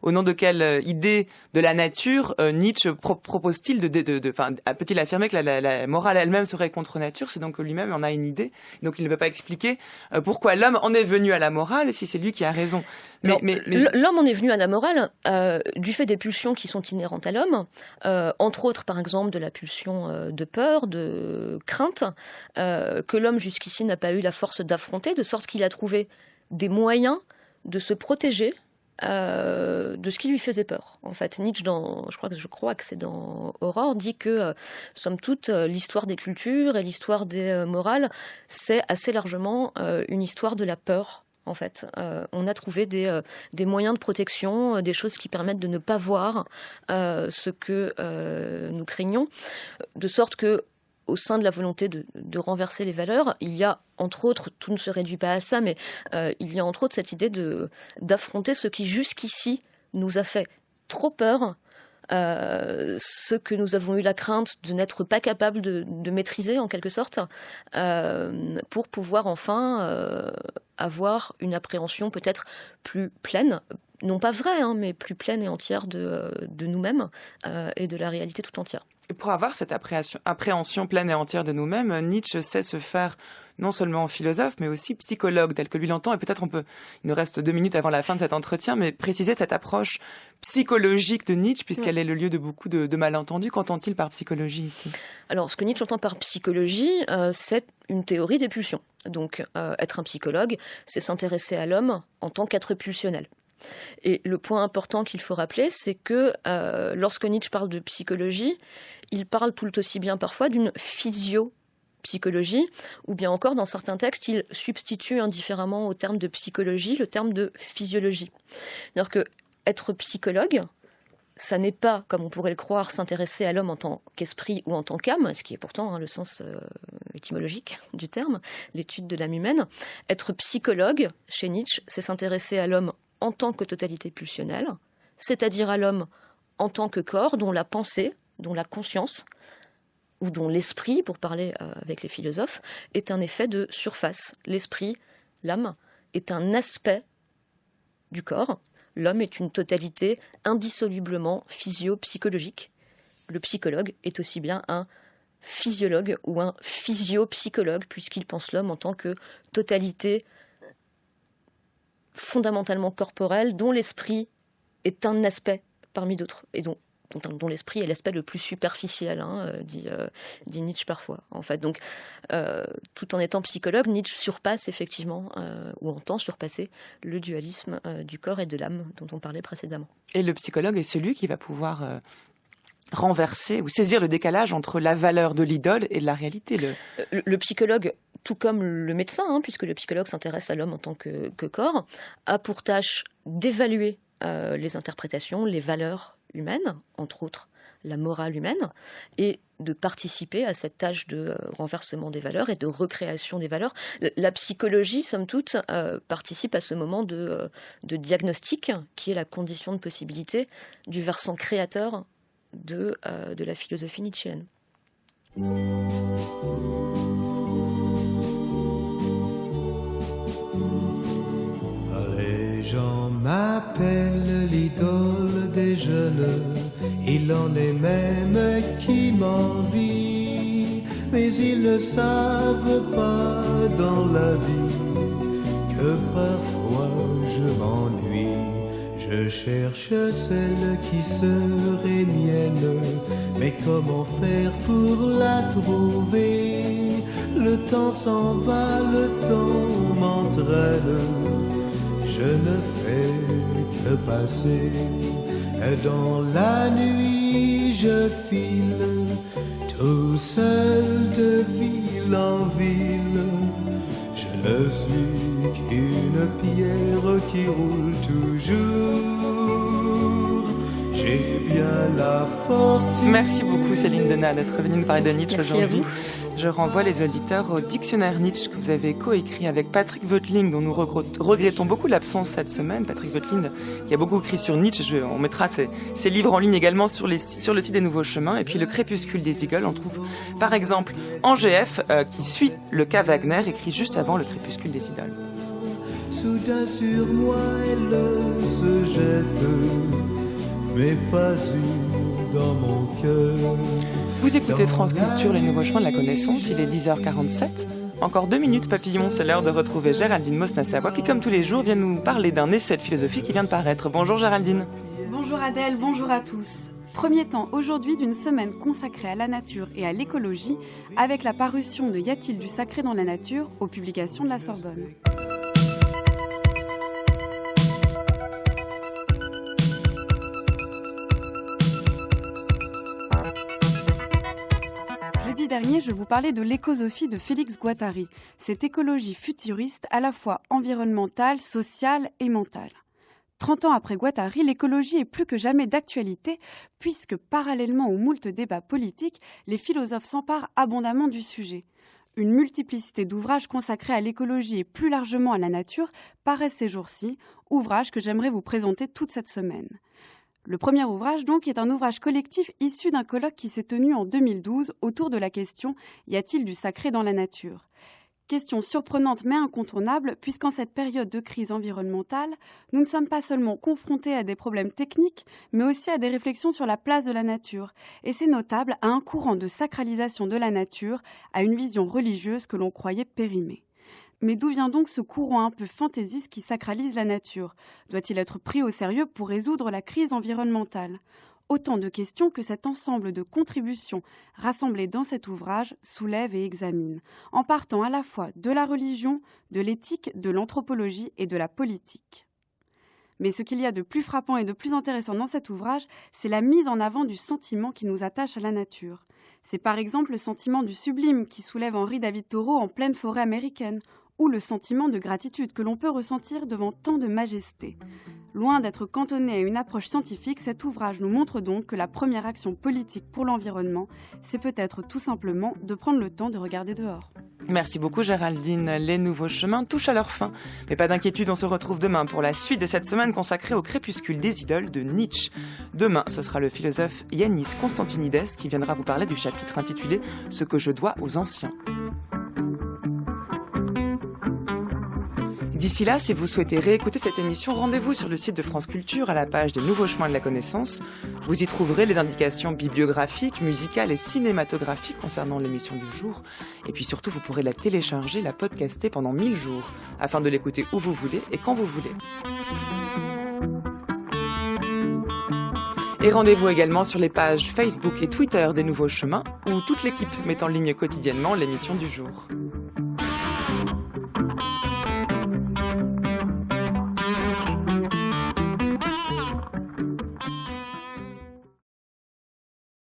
[SPEAKER 1] au nom de quelle idée de la nature Nietzsche propose-t-il peut-il affirmer que la morale elle-même serait contre nature? C'est donc que lui-même en a une idée, donc il ne peut pas expliquer pourquoi l'homme en est venu à la morale si c'est lui qui a raison.
[SPEAKER 4] L'homme en est venu à la morale du fait des pulsions qui sont inhérentes à l'homme, entre autres par exemple de la pulsion de peur, de crainte, que l'homme jusqu'ici n'a pas eu la force d'affronter, de sorte qu'il a trouvé des moyens de se protéger de ce qui lui faisait peur. En fait, Nietzsche, je crois que c'est dans Aurore, dit que, somme toute, l'histoire des cultures et l'histoire des morales, c'est assez largement une histoire de la peur. En fait, on a trouvé des moyens de protection, des choses qui permettent de ne pas voir ce que nous craignons, de sorte que au sein de la volonté de renverser les valeurs, il y a, entre autres, tout ne se réduit pas à ça, mais il y a entre autres cette idée d'affronter ce qui jusqu'ici nous a fait trop peur, ce que nous avons eu la crainte de n'être pas capable de maîtriser en quelque sorte, pour pouvoir enfin avoir une appréhension peut-être plus pleine, non pas vraie, mais plus pleine et entière de nous-mêmes et de la réalité tout entière.
[SPEAKER 1] Et pour avoir cette appréhension pleine et entière de nous-mêmes, Nietzsche sait se faire non seulement philosophe, mais aussi psychologue, tel que lui l'entend. Et peut-être il nous reste 2 minutes avant la fin de cet entretien, mais préciser cette approche psychologique de Nietzsche, puisqu'elle est le lieu de beaucoup de malentendus. Qu'entend-il par psychologie ici? Alors, ce que Nietzsche entend par psychologie, c'est une théorie des pulsions. Donc, être un psychologue, c'est s'intéresser à l'homme en tant qu'être pulsionnel. Et le point important qu'il faut rappeler, c'est que lorsque Nietzsche parle de psychologie, il parle tout aussi bien parfois d'une physiopsychologie, ou bien encore dans certains textes, il substitue indifféremment au terme de psychologie le terme de physiologie. C'est-à-dire que être psychologue, ça n'est pas, comme on pourrait le croire, s'intéresser à l'homme en tant qu'esprit ou en tant qu'âme, ce qui est pourtant le sens étymologique du terme, l'étude de l'âme humaine. Être psychologue, chez Nietzsche, c'est s'intéresser à l'homme en tant que totalité pulsionnelle, c'est-à-dire à l'homme en tant que corps dont la pensée, dont la conscience, ou dont l'esprit, pour parler avec les philosophes, est un effet de surface. L'esprit, l'âme, est un aspect du corps. L'homme est une totalité indissolublement physio-psychologique. Le psychologue est aussi bien un physiologue ou un physiopsychologue, puisqu'il pense l'homme en tant que totalité fondamentalement corporel, dont l'esprit est un aspect parmi d'autres, et dont l'esprit est l'aspect le plus superficiel, dit Nietzsche parfois. En fait, donc, tout en étant psychologue, Nietzsche surpasse effectivement, ou entend surpasser, le dualisme du corps et de l'âme dont on parlait précédemment. Et le psychologue est celui qui va pouvoir renverser ou saisir le décalage entre la valeur de l'idole et de la réalité. Le psychologue, tout comme le médecin, puisque le psychologue s'intéresse à l'homme en tant que corps, a pour tâche d'évaluer les interprétations, les valeurs humaines, entre autres la morale humaine, et de participer à cette tâche de renversement des valeurs et de recréation des valeurs. La psychologie, somme toute, participe à ce moment de diagnostic, qui est la condition de possibilité du versant créateur de la philosophie nietzschéenne.
[SPEAKER 9] Les gens m'appellent l'idole des jeunes, il en est même qui m'envie, mais ils ne savent pas dans la vie que parfois je m'ennuie. Je cherche celle qui serait mienne, mais comment faire pour la trouver? Le temps s'en va, le temps m'entraîne, je ne fais que passer. Dans la nuit je file, tout seul de ville en ville. Je ne suis qu'une pierre qui roule toujours. J'ai bien la fortune.
[SPEAKER 1] Merci beaucoup Céline Denat d'être venue nous parler de Nietzsche aujourd'hui. Je renvoie les auditeurs au dictionnaire Nietzsche que vous avez coécrit avec Patrick Voeteling, dont nous regrettons beaucoup l'absence cette semaine. Patrick Voeteling qui a beaucoup écrit sur Nietzsche. On mettra ses livres en ligne également sur le site des Nouveaux Chemins. Et puis le Crépuscule des Eagles, on trouve par exemple Angef qui suit le cas Wagner, écrit juste avant le Crépuscule des Idoles.
[SPEAKER 9] Soudain sur moi elle se jette, mais pas une dans mon cœur.
[SPEAKER 1] Vous écoutez France Culture, les nouveaux chemins de la connaissance, il est 10h47. Encore 2 minutes, papillon, c'est l'heure de retrouver Géraldine Mosna-Savoie qui, comme tous les jours, vient nous parler d'un essai de philosophie qui vient de paraître. Bonjour Géraldine.
[SPEAKER 10] Bonjour Adèle, bonjour à tous. Premier temps aujourd'hui d'une semaine consacrée à la nature et à l'écologie, avec la parution de Y a-t-il du sacré dans la nature aux publications de la Sorbonne. Jeudi dernier, je vous parlais de l'écosophie de Félix Guattari, cette écologie futuriste à la fois environnementale, sociale et mentale. 30 ans après Guattari, l'écologie est plus que jamais d'actualité, puisque parallèlement aux moultes débats politiques, les philosophes s'emparent abondamment du sujet. Une multiplicité d'ouvrages consacrés à l'écologie et plus largement à la nature paraissent ces jours-ci, ouvrages que j'aimerais vous présenter toute cette semaine. Le premier ouvrage, donc, est un ouvrage collectif issu d'un colloque qui s'est tenu en 2012 autour de la question « Y a-t-il du sacré dans la nature ?» Question surprenante mais incontournable, puisqu'en cette période de crise environnementale, nous ne sommes pas seulement confrontés à des problèmes techniques, mais aussi à des réflexions sur la place de la nature. Et c'est notable à un courant de sacralisation de la nature, à une vision religieuse que l'on croyait périmée. Mais d'où vient donc ce courant un peu fantaisiste qui sacralise la nature ? Doit-il être pris au sérieux pour résoudre la crise environnementale ? Autant de questions que cet ensemble de contributions rassemblées dans cet ouvrage soulève et examine, en partant à la fois de la religion, de l'éthique, de l'anthropologie et de la politique. Mais ce qu'il y a de plus frappant et de plus intéressant dans cet ouvrage, c'est la mise en avant du sentiment qui nous attache à la nature. C'est par exemple le sentiment du sublime qui soulève Henri David Thoreau en pleine forêt américaine, ou le sentiment de gratitude que l'on peut ressentir devant tant de majesté. Loin d'être cantonné à une approche scientifique, cet ouvrage nous montre donc que la première action politique pour l'environnement, c'est peut-être tout simplement de prendre le temps de regarder dehors.
[SPEAKER 1] Merci beaucoup Géraldine. Les nouveaux chemins touchent à leur fin. Mais pas d'inquiétude, on se retrouve demain pour la suite de cette semaine consacrée au crépuscule des idoles de Nietzsche. Demain, ce sera le philosophe Yannis Constantinides qui viendra vous parler du chapitre intitulé « Ce que je dois aux anciens ». D'ici là, si vous souhaitez réécouter cette émission, rendez-vous sur le site de France Culture à la page des Nouveaux Chemins de la Connaissance. Vous y trouverez les indications bibliographiques, musicales et cinématographiques concernant l'émission du jour. Et puis surtout, vous pourrez la télécharger, la podcaster pendant 1000 jours, afin de l'écouter où vous voulez et quand vous voulez. Et rendez-vous également sur les pages Facebook et Twitter des Nouveaux Chemins, où toute l'équipe met en ligne quotidiennement l'émission du jour.